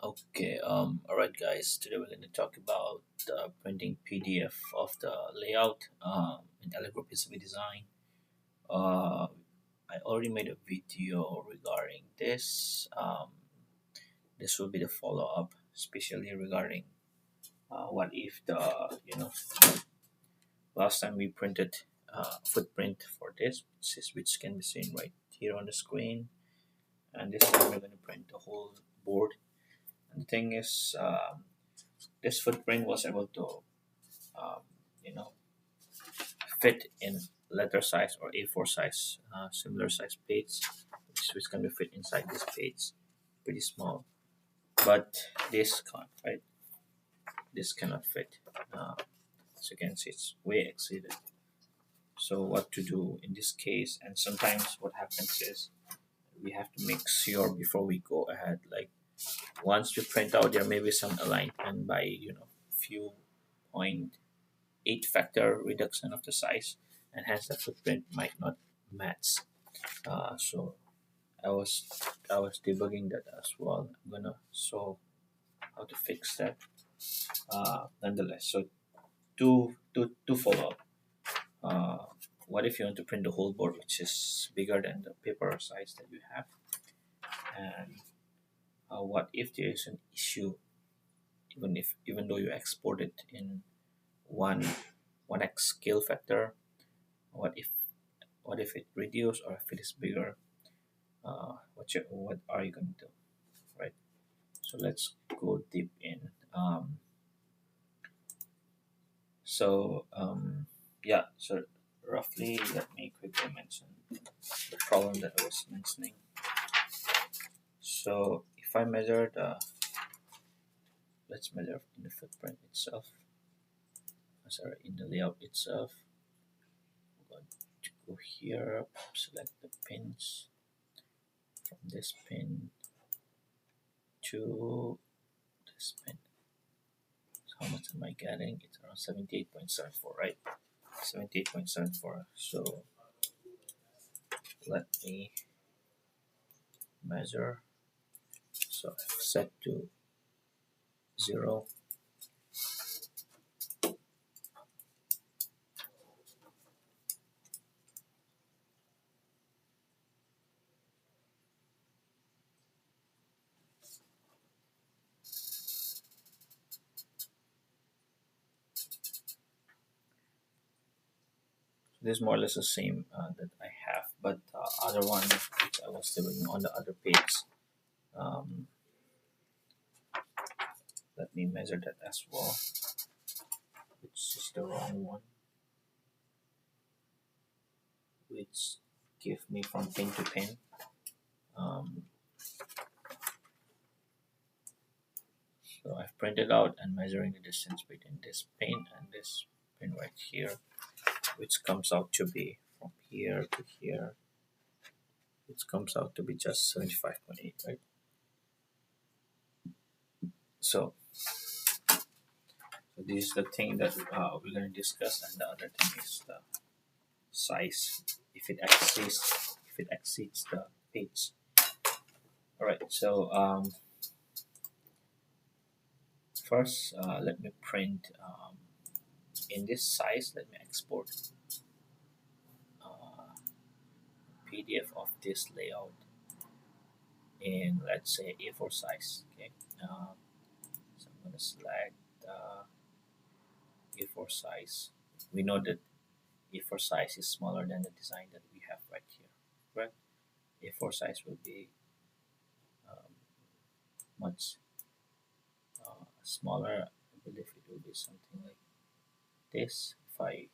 Okay, alright guys, today we're going to talk about printing PDF of the layout in Allegro PCB design. Uh, I already made a video regarding this. This will be the follow-up, especially regarding what if last time we printed footprint for this, which can be seen right here on the screen, and this time we're going to print the whole board. And the thing is, this footprint was able to um, you know fit in letter size or A4 size, similar size page, which can be fit inside this page, pretty small. But this can't, right? This cannot fit. As you can see, it's way exceeded. So what to do in this case? And sometimes what happens is we have to make sure before we go ahead. Like once we print out, there may be some alignment by few point 8 factor reduction of the size, and hence the footprint might not match. So I was I was debugging that as well. I'm gonna show how to fix that. Nonetheless, so to follow up. Uh, what if you want to print the whole board, which is bigger than the paper size that you have, and what if there is an issue, even though you export it in one 1x scale factor, what if it reduce, or if it is bigger, what are you going to do, right? So let's go deep in. Yeah, so roughly let me quickly mention the problem that I was mentioning. So if I measure let's measure in the footprint itself, sorry, in the layout itself. I'm going to go here, select the pins. From this pin to this pin, so how much am I getting? It's around 78.74, right? 78.74. So let me measure. So I've set to 0. This is more or less the same that I have, but other one which I was doing on the other page. Um, Let me measure that as well, which is the wrong one, which give me from pin to pin. Um, so I've printed out and measuring the distance between this pin and this pin right here, which comes out to be from here to here, which comes out to be just 75.8, right? So this is the thing that we're going to discuss, and the other thing is the size, if it exceeds the page. All right, so first let me print in this size. Let me export PDF of this layout in, let's say, A4 size. Okay, so I'm going to select A4 size. We know that A4 size is smaller than the design that we have right here, correct? A4 size will be um, much smaller. I believe it will be something like this if I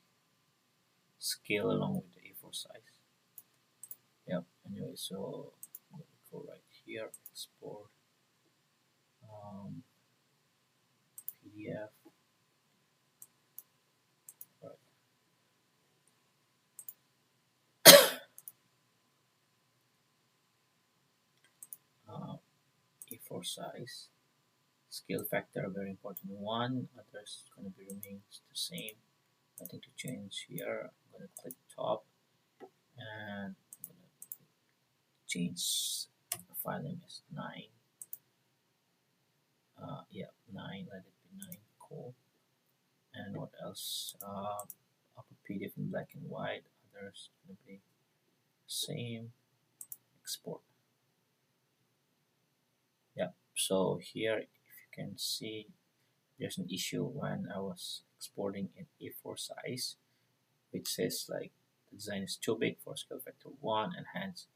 scale along with the A4 size. Yep. Anyway, so I'm going to go right here, export PDF. Right. A4 size, scale factor, very important one. Others going to be remains the same. Nothing to change here. I'm going to click top, and I'm going to change the file name is 9. Yeah, 9. Let it be 9. Cool. And what else? I'll put PDF in black and white. Others gonna be same. Export. Yeah. So here, if you can see, there's an issue when I was exporting in A4 size, which says like the design is too big for scale factor 1, and hence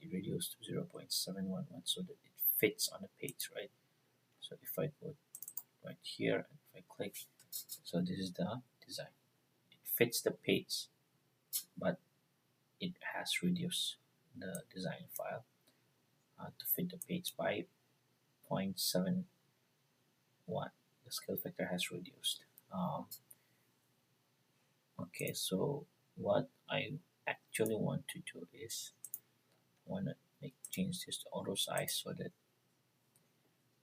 it reduced to 0.711 so that it fits on the page, right? So if I put right here and if I click, so this is the design. It fits the page, but it has reduced the design file to fit the page by 0.71. The scale factor has reduced. Okay, so what I actually want to do is want to change this to auto size so that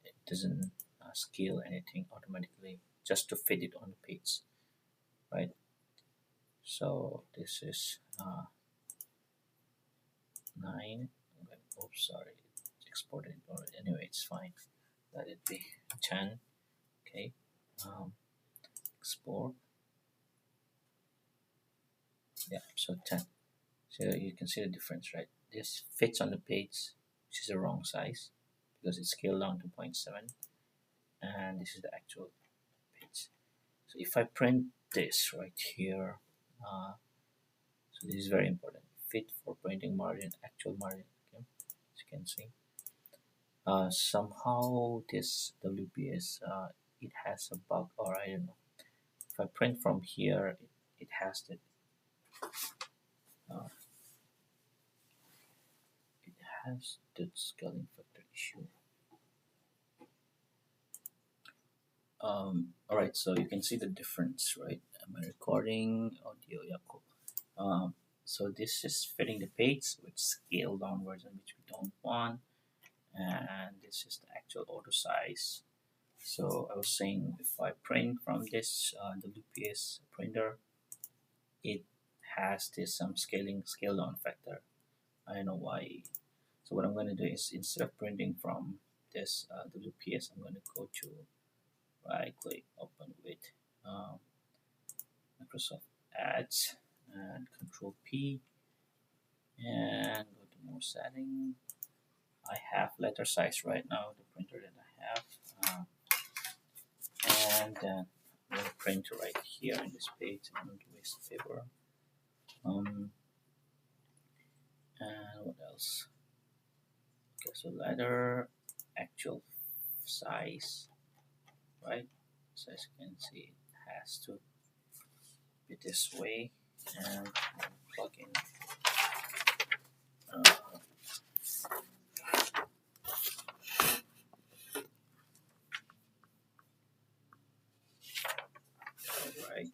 it doesn't scale anything automatically just to fit it on the page, right? So this is 9. Oops, sorry, it's exported already. Anyway, it's fine. Let it be 10. Okay, export. Yeah, so 10. So you can see the difference, right? This fits on the page, which is the wrong size because it's scaled down to 0.7, and this is the actual page. So if I print this right here, so this is very important. Fit for printing margin, actual margin. Okay, as you can see. Somehow this WPS it has a bug, or I don't know. If I print from here, it has the uh, it has the scaling factor issue. All right, so you can see the difference, right? Am I recording audio? Yeah, cool. So this is fitting the page with scale down version, which we don't want, and this is the actual auto size. So I was saying if I print from this WPS printer, it has this scale down factor. I don't know why. So what I'm going to do is instead of printing from this WPS, I'm going to go to right click, open with um, Microsoft Ads and Control P, and go to more setting. I have letter size right now, the printer that I have, and then I'm going to print right here in this page. I'm going to waste paper. And what else? Okay, so letter actual size, right? So as you can see, it has to be this way, and plug in right.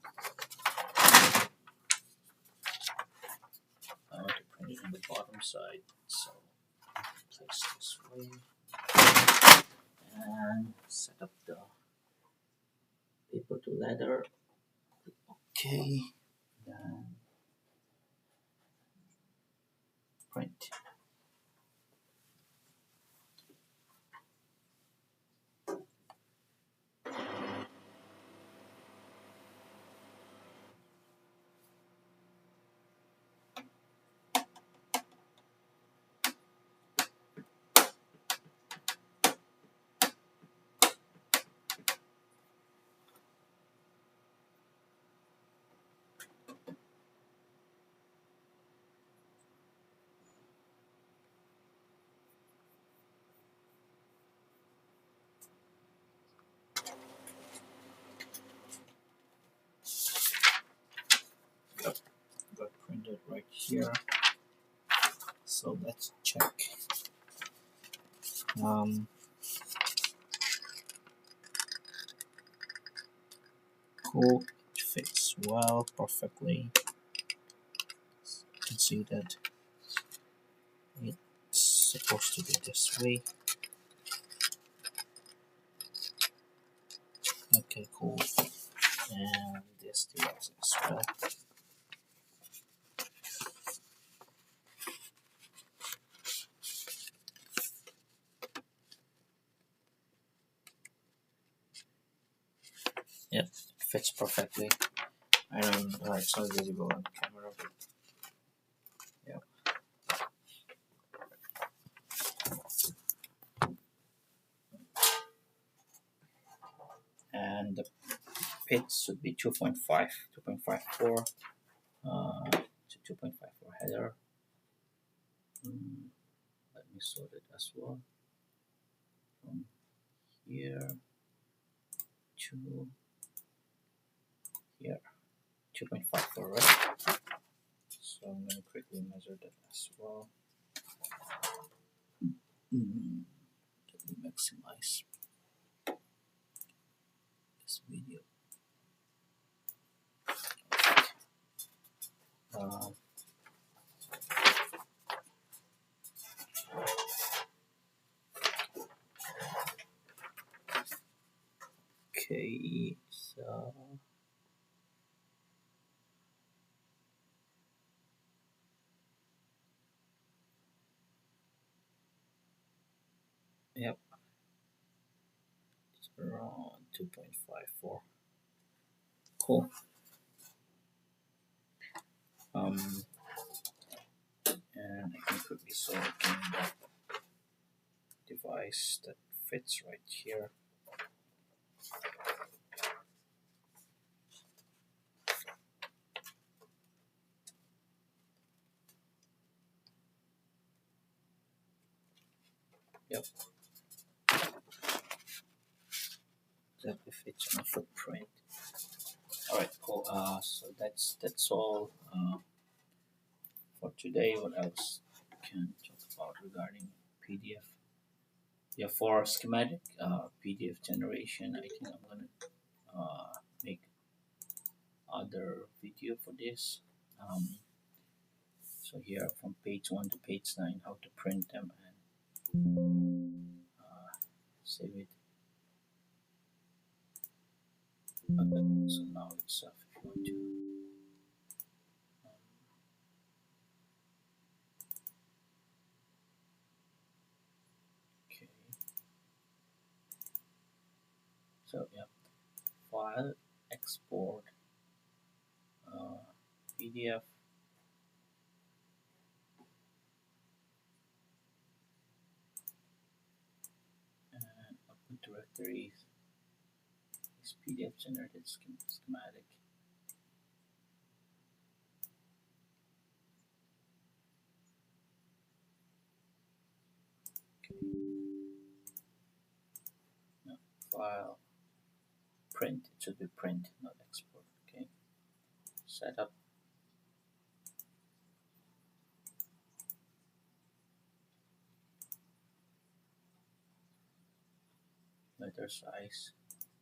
I want to print it on the bottom side, so place this way and set up the paper to leather. Okay, then print. Got printed right here. So let's check. Cool, it fits well, perfectly. You can see that it's supposed to be this way. Okay, cool. And this device as well. Yep, fits perfectly. I don't know, it's not visible on camera, but yeah. And the pitch should be 2.5, 2.54 to 2.54 header. Let me sort it as well. From here to here, 2.54, right? So I'm going to quickly measure that as well. Let me maximize this video. Uh, okay, so yep, it's around 2.54. Cool. Um, and I can quickly sort in that device that fits right here. Yep, exactly fits my footprint. All right, cool. So that's all for today. What else can talk about regarding PDF? Yeah, for schematic PDF generation, I think I'm gonna make other video for this. So here from page 1 to page 9, how to print them and save it. Okay, so now it's if you want to. Okay. So yeah, file, export, PDF, and output directories. This PDF generated schematic. Okay. Now, file, print. It should be print, not export. Okay. Setup. Letter size,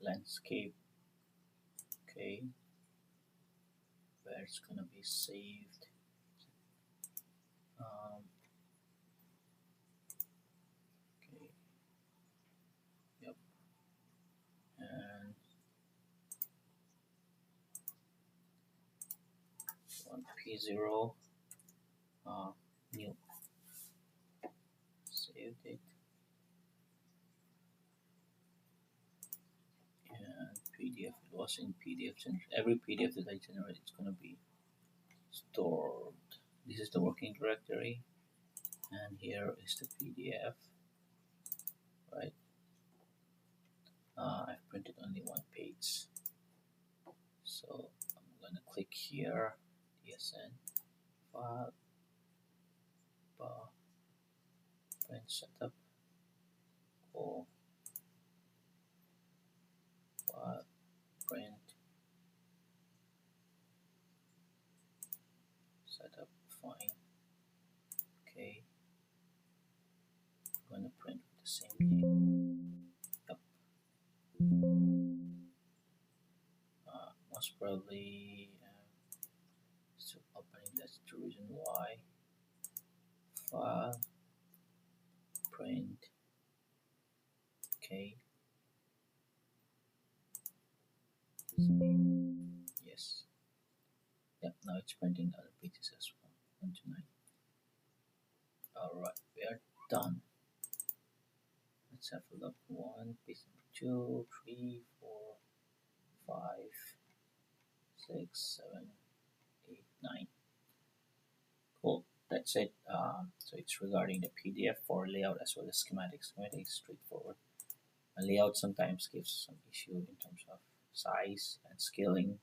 landscape. Okay. Where it's gonna be saved. Okay. Yep. And on P0, new. Saved it. And PDF. It was in PDF. Every PDF that I generate is gonna be stored. This is the working directory, and here is the PDF. Right. I've printed only one page, so I'm gonna click here, DSN, file, print setup, or file, print setup, fine. Okay, I'm gonna print with the same name. Yep. Most probably still opening. That's the reason why. File, print. Okay. Yes. Yep. Now it's printing other pages as well. 1 to 9. All right, we are done. Let's have a look. 1, page number 2, 3, 4, 6, 7, 8, 9. Cool. That's it. So it's regarding the PDF for layout as well as schematics. Schematic is straightforward. A layout sometimes gives some issue in terms of size and scaling.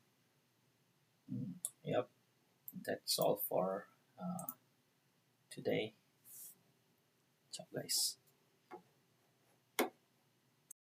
Yep, that's all for today. Ciao, guys.